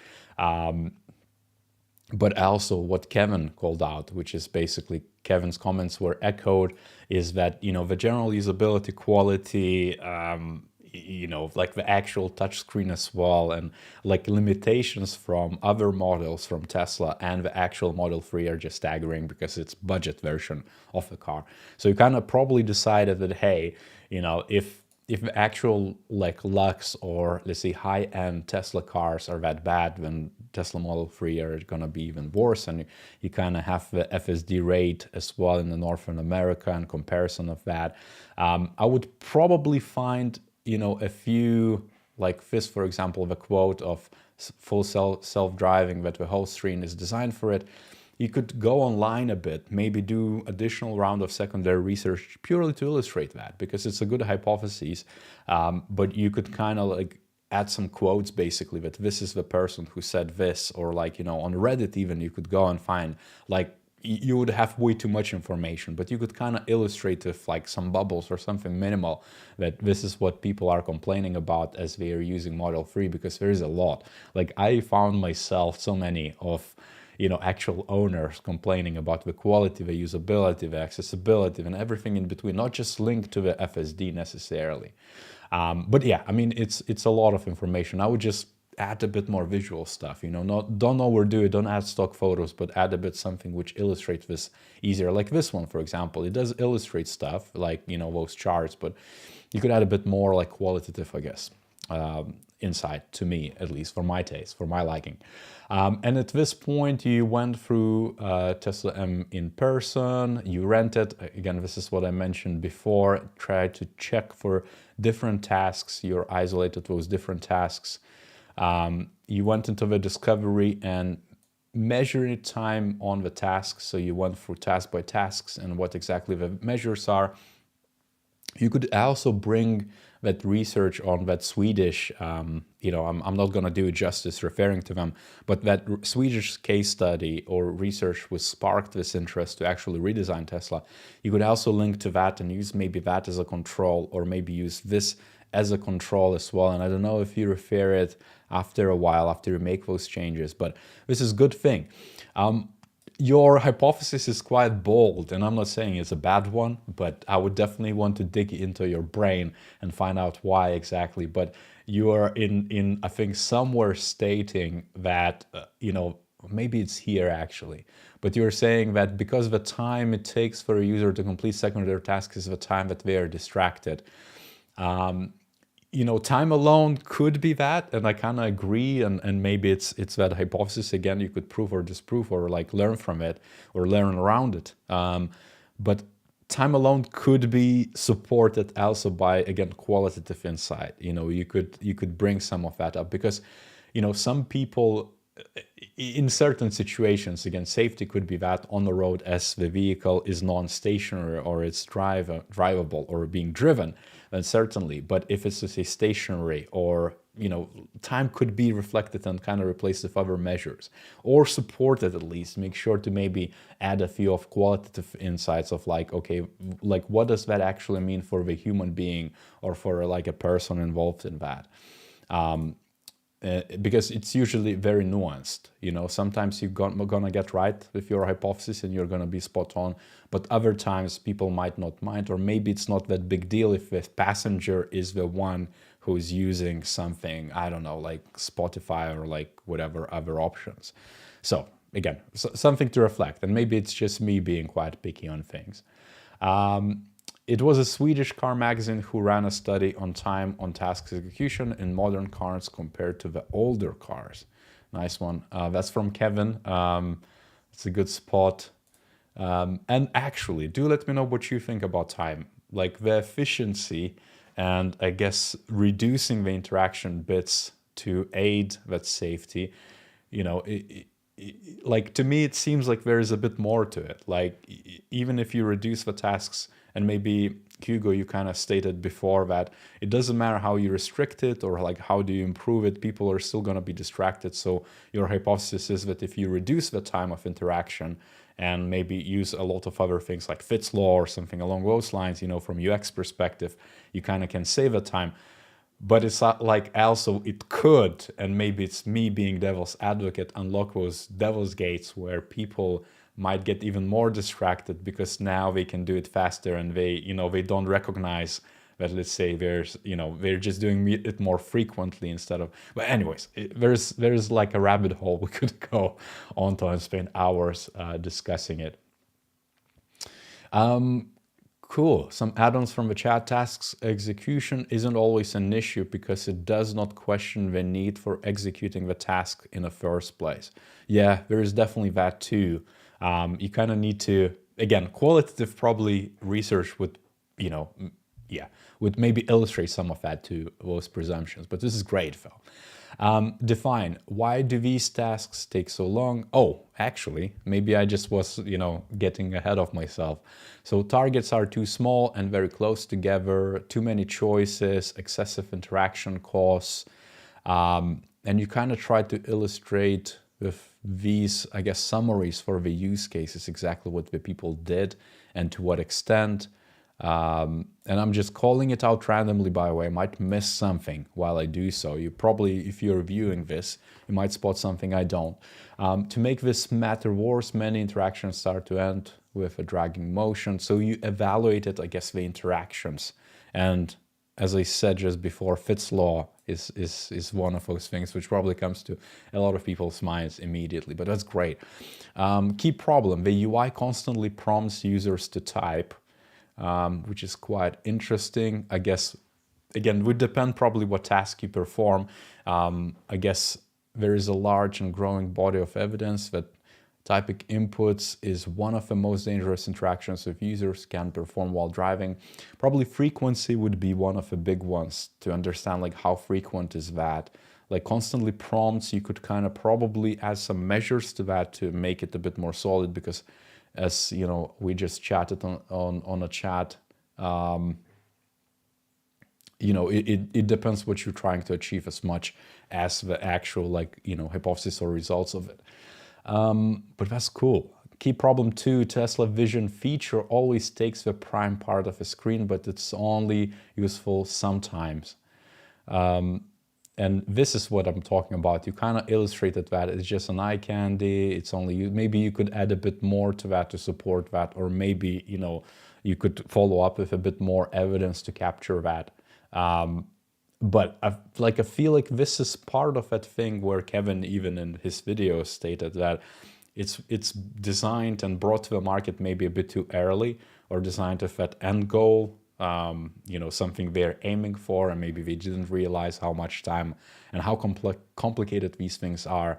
but also what Kevin called out, which is basically Kevin's comments were echoed, is that, the general usability quality, like the actual touchscreen as well, and like limitations from other models from Tesla and the actual Model 3 are just staggering, because it's budget version of the car. So you kind of probably decided that, hey, if the actual like Lux or let's say high-end Tesla cars are that bad, then Tesla Model 3 are going to be even worse. And you kind of have the FSD rate as well in the Northern America in comparison of that. I would probably find, a few like this, for example, the quote of full self-driving, that the whole screen is designed for it. You could go online a bit, maybe do additional round of secondary research purely to illustrate that, because it's a good hypothesis. But you could kind of like add some quotes, basically, that this is the person who said this, or like, on Reddit even, you could go and find, like, you would have way too much information, but you could kind of illustrate with like some bubbles or something minimal, that this is what people are complaining about as they are using Model 3, because there is a lot. Like, I found myself so many of actual owners complaining about the quality, the usability, the accessibility, and everything in between, not just linked to the FSD necessarily. But yeah, I mean, it's a lot of information. I would just add a bit more visual stuff, you know, don't overdo it, don't add stock photos, but add a bit something which illustrates this easier. Like this one, for example, it does illustrate stuff like, you know, those charts, but you could add a bit more like qualitative, I guess, insight, to me, at least for my taste, for my liking. And at this point, you went through Tesla M in person, you rented. Again, this is what I mentioned before. Try to check for different tasks. You're isolated those different tasks. You went into the discovery and measured time on the tasks. So you went through task by tasks and what exactly the measures are. You could also bring that research on that Swedish, you know, I'm not going to do justice referring to them, but that Swedish case study or research which sparked this interest to actually redesign Tesla. You could also link to that and use maybe that as a control, or maybe use this as a control as well. And I don't know if you refer it after a while, after you make those changes, but this is a good thing. Your hypothesis is quite bold, and I'm not saying it's a bad one, but I would definitely want to dig into your brain and find out why exactly. But you are in I think, somewhere stating that, you know, maybe it's here actually, but you're saying that because the time it takes for a user to complete secondary tasks is the time that they are distracted. You know, time alone could be that, and I kind of agree, and maybe it's that hypothesis again you could prove or disprove or like learn from it or learn around it. But time alone could be supported also by, again, qualitative insight. You know, you could bring some of that up because, you know, some people in certain situations, again, safety could be that on the road as the vehicle is non-stationary or it's drivable or being driven, then certainly. But if it's, say, stationary, or, you know, time could be reflected and kind of replaced with other measures, or supported at least. Make sure to maybe add a few of qualitative insights of like, okay, like what does that actually mean for the human being or for like a person involved in that? Because it's usually very nuanced. You know, sometimes you're gonna get right with your hypothesis and you're gonna be spot on, but other times people might not mind, or maybe it's not that big deal if the passenger is the one who is using something, I don't know, like Spotify or like whatever other options. So again, something to reflect, and maybe it's just me being quite picky on things. It was a Swedish car magazine who ran a study on time on task execution in modern cars compared to the older cars. Nice one. That's from Kevin. It's a good spot. And actually, do let me know what you think about time. Like the efficiency and I guess reducing the interaction bits to aid that safety. You know, like to me, it seems like there is a bit more to it. Like even if you reduce the tasks, and maybe Hugo, you kind of stated before that it doesn't matter how you restrict it or like how do you improve it, people are still going to be distracted. So your hypothesis is that if you reduce the time of interaction and maybe use a lot of other things like Fitts law or something along those lines, you know, from UX perspective, you kind of can save the time. But it's not like also it could, and maybe it's me being devil's advocate, unlock those devil's gates where people might get even more distracted because now they can do it faster and they, you know, they don't recognize that, let's say there's, you know, they're just doing it more frequently instead of, but anyways, there's like a rabbit hole we could go on to and spend hours discussing it. Cool. Some add-ons from the chat. Tasks execution isn't always an issue because it does not question the need for executing the task in the first place. Yeah, there is definitely that too. You kind of need to, again, qualitative probably research would, you know, yeah, would maybe illustrate some of that to those presumptions, but this is great, Phil. Define, why do these tasks take so long? Oh, actually, maybe I just was, you know, getting ahead of myself. So targets are too small and very close together, too many choices, excessive interaction costs, and you kind of try to illustrate with these, I guess, summaries for the use cases, exactly what the people did and to what extent. And I'm just calling it out randomly, by the way. I might miss something while I do so. You probably, if you're viewing this, you might spot something I don't. To make this matter worse, many interactions start to end with a dragging motion. So you evaluated, I guess, the interactions. And as I said just before, Fitts law is one of those things which probably comes to a lot of people's minds immediately, but that's great. Key problem, the UI constantly prompts users to type, which is quite interesting. I guess, again, would depend probably what task you perform. I guess there is a large and growing body of evidence that typing inputs is one of the most dangerous interactions that users can perform while driving. Probably frequency would be one of the big ones to understand, like, how frequent is that. Like, constantly prompts, you could kind of probably add some measures to that to make it a bit more solid, because as you know, we just chatted on a chat, you know, it depends what you're trying to achieve as much as the actual, like, you know, hypothesis or results of it. But that's cool. Key problem 2, Tesla vision feature always takes the prime part of a screen, but it's only useful sometimes. And this is what I'm talking about. You kind of illustrated that it's just an eye candy. It's only, maybe you could add a bit more to that to support that, or maybe, you know, you could follow up with a bit more evidence to capture that. But I feel like this is part of that thing where Kevin, even in his video, stated that it's designed and brought to the market maybe a bit too early, or designed with that end goal, you know, something they're aiming for, and maybe they didn't realize how much time and how complicated these things are.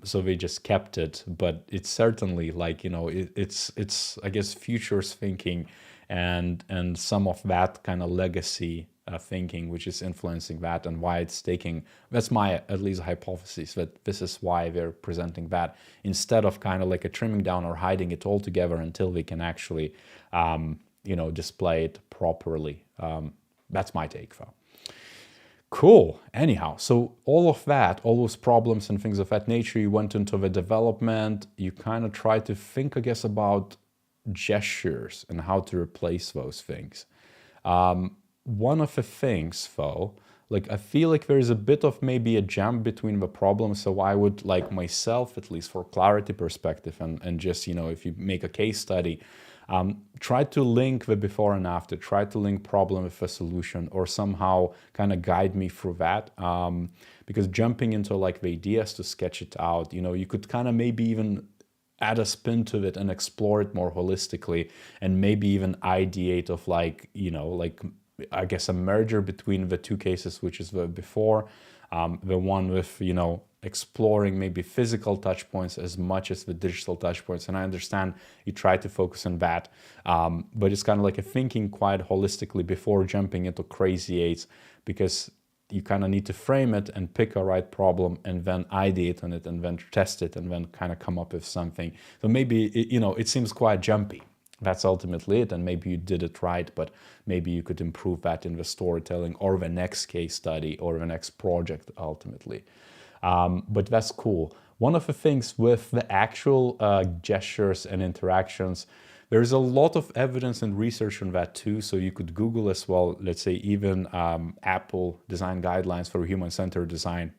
So they just kept it. But it's certainly, like, you know, it's I guess futures thinking and some of that kind of legacy thinking which is influencing that, and why it's taking, that's my at least hypothesis, that this is why they're presenting that, instead of kind of like a trimming down or hiding it all together until we can actually you know, display it properly. That's my take though. Cool. Anyhow, so all of that, all those problems and things of that nature, you went into the development, you kind of try to think, I guess, about gestures and how to replace those things. One of the things though, like, I feel like there's a bit of maybe a jump between the problems. So I would, like, myself, at least for clarity perspective, and just, you know, if you make a case study, try to link the before and after, try to link problem with a solution, or somehow kind of guide me through that. Because jumping into, like, the ideas to sketch it out, you know, you could kind of maybe even add a spin to it and explore it more holistically, and maybe even ideate of, like, you know, like, I guess a merger between the two cases, which is the before, the one with, you know, exploring maybe physical touch points as much as the digital touch points. And I understand you try to focus on that, but it's kind of like a thinking quite holistically before jumping into crazy eights, because you kind of need to frame it and pick a right problem, and then ideate on it, and then test it, and then kind of come up with something. So maybe, you know, it seems quite jumpy. That's ultimately it, and maybe you did it right, but maybe you could improve that in the storytelling, or the next case study, or the next project ultimately. But that's cool. One of the things with the actual gestures and interactions, there's a lot of evidence and research on that too. So you could Google as well, let's say even Apple design guidelines for human-centered design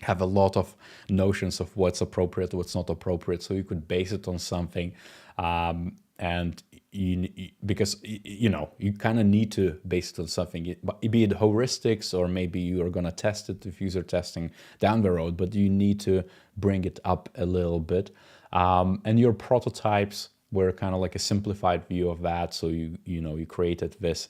have a lot of notions of what's appropriate, what's not appropriate. So you could base it on something. And because, you know, you kind of need to base it on something, be it heuristics, or maybe you are going to test it with user testing down the road, but you need to bring it up a little bit. And your prototypes were kind of like a simplified view of that. So you know, you created this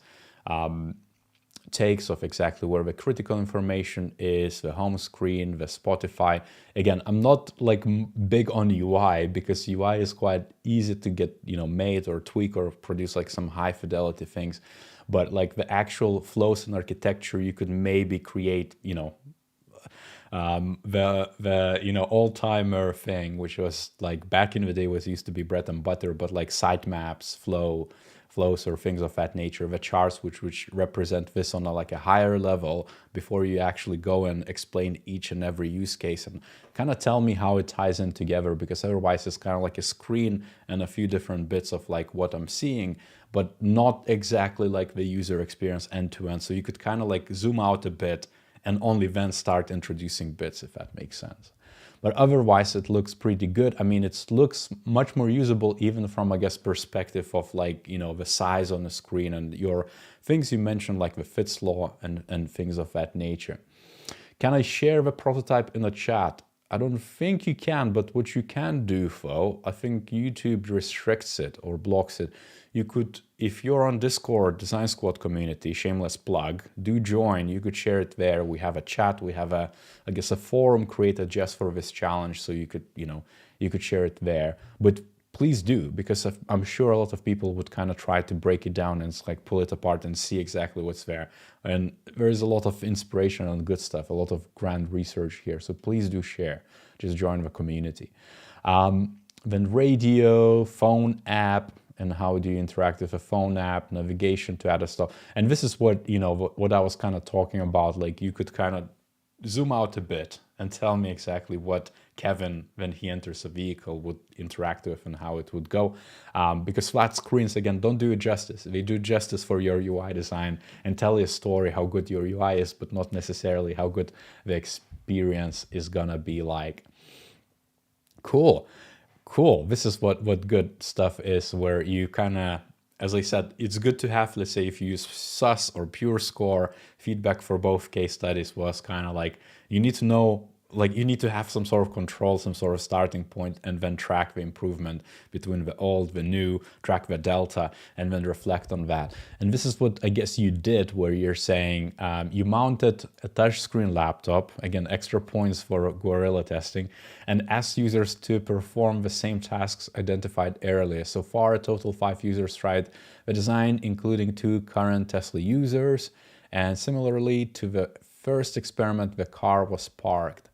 takes of exactly where the critical information is, the home screen, the Spotify. Again, I'm not like big on UI, because UI is quite easy to get, you know, made or tweak or produce like some high fidelity things. But like the actual flows and architecture, you could maybe create, you know, the you know, old-timer thing, which was like back in the day was used to be bread and butter, but like sitemaps, flows or things of that nature, the charts which represent this on like a higher level before you actually go and explain each and every use case, and kind of tell me how it ties in together, because otherwise it's kind of like a screen and a few different bits of like what I'm seeing, but not exactly like the user experience end to end. So you could kind of like zoom out a bit and only then start introducing bits, if that makes sense. But otherwise it looks pretty good. I mean, it looks much more usable even from, I guess, perspective of like, you know, the size on the screen and your things you mentioned, like the fits law and things of that nature. Can I share the prototype in the chat? I don't think you can, but what you can do though, I think YouTube restricts it or blocks it. You could, if you're on Discord, Design Squad community, shameless plug, do join. You could share it there. We have a chat. We have a, I guess, a forum created just for this challenge. So you could, you know, you could share it there. But please do, because I'm sure a lot of people would kind of try to break it down and like pull it apart and see exactly what's there. And there is a lot of inspiration and good stuff, a lot of grand research here. So please do share, just join the community. Then radio, phone app, and how do you interact with a phone app, navigation to other stuff. And this is what, you know, what I was kind of talking about. Like you could kind of zoom out a bit and tell me exactly what Kevin, when he enters a vehicle, would interact with and how it would go. Because flat screens, again, don't do it justice. They do justice for your UI design and tell you a story how good your UI is, but not necessarily how good the experience is gonna be like. Cool. Cool. This is what good stuff is, where you kind of, as I said, it's good to have, let's say, if you use SUS or pure score, feedback for both case studies was kind of like, you need to know, like you need to have some sort of control, some sort of starting point, and then track the improvement between the old, the new, track the delta, and then reflect on that. And this is what I guess you did, where you're saying you mounted a touchscreen laptop, again, extra points for guerrilla testing, and asked users to perform the same tasks identified earlier. So far, a total 5 users tried the design, including 2 current Tesla users. And similarly to the first experiment, the car was parked.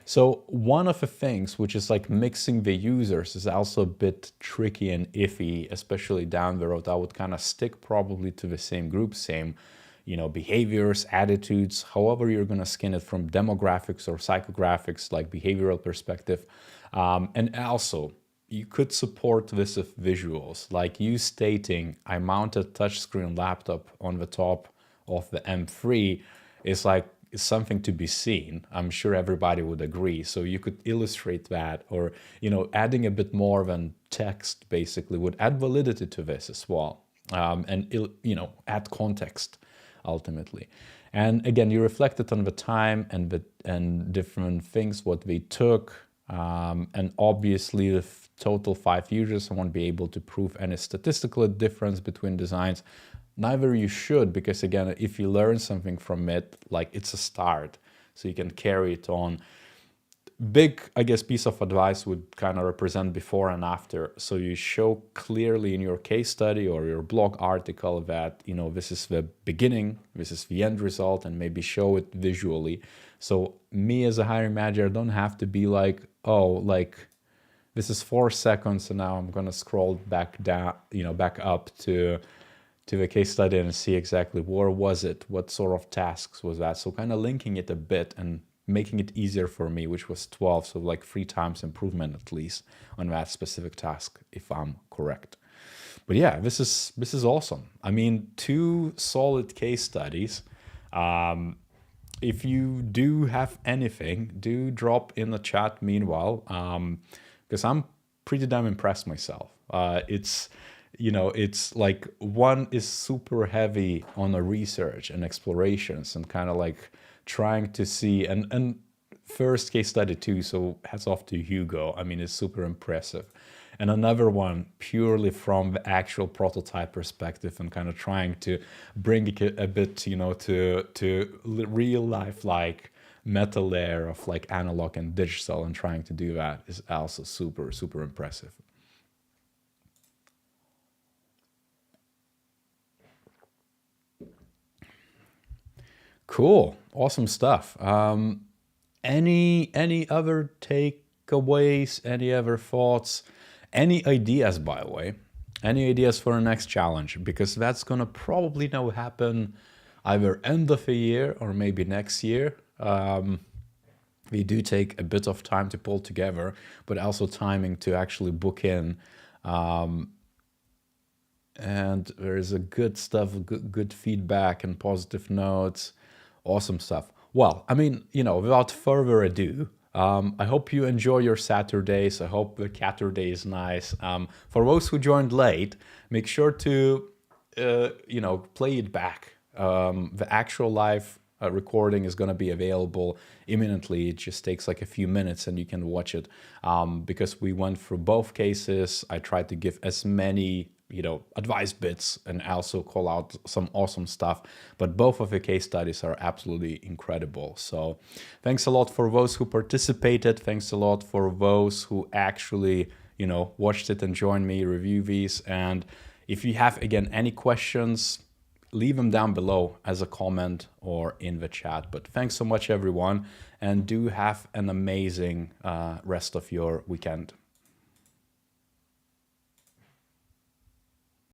So one of the things which is like mixing the users is also a bit tricky and iffy, especially down the road. I would kind of stick probably to the same group, same, you know, behaviors, attitudes, however you're going to skin it from demographics or psychographics, like behavioral perspective. And also you could support this with visuals, like you stating, I mounted touchscreen laptop on the top of the M3 is like, is something to be seen. I'm sure everybody would agree. So you could illustrate that, or, you know, adding a bit more than text basically would add validity to this as well. And, you know, add context ultimately. And again, you reflected on the time and different things, what they took. And obviously the total 5 users, I won't be able to prove any statistical difference between designs. Neither you should, because again, if you learn something from it, like it's a start, so you can carry it on. Big, I guess, piece of advice would kind of represent before and after. So you show clearly in your case study or your blog article that, you know, this is the beginning, this is the end result, and maybe show it visually. So me as a hiring manager don't have to be like, oh, like this is 4 seconds and now I'm going to scroll back down, you know, back up to the case study and see exactly where was it, what sort of tasks was that. So kind of linking it a bit and making it easier for me, which was 12, so like 3 times improvement at least on that specific task, if I'm correct. But yeah, this is awesome. I mean, 2 solid case studies. If you do have anything, do drop in the chat meanwhile, because I'm pretty damn impressed myself. It's, you know, it's like one is super heavy on the research and explorations and kind of like trying to see, and first case study too, so hats off to Hugo. I mean, it's super impressive. And another one purely from the actual prototype perspective and kind of trying to bring it a bit, you know, to real life, like meta layer of like analog and digital, and trying to do that is also super, super impressive. Cool, awesome stuff. Any other takeaways? Any other thoughts? Any ideas, by the way? Any ideas for the next challenge? Because that's gonna probably now happen either end of the year or maybe next year. We do take a bit of time to pull together, but also timing to actually book in. And there's a good stuff, good feedback and positive notes. Awesome stuff. Well, I mean, you know, without further ado, I hope you enjoy your Saturdays. I hope the Catterday is nice. For those who joined late, make sure to, play it back. The actual live recording is going to be available imminently. It just takes like a few minutes and you can watch it, because we went through both cases. I tried to give as many advice bits and also call out some awesome stuff, but both of the case studies are absolutely incredible. So thanks a lot for those who participated. Thanks a lot for those who actually watched it and joined me review these. And if you have, again, any questions, leave them down below as a comment or in the chat. But thanks so much, everyone, and do have an amazing rest of your weekend.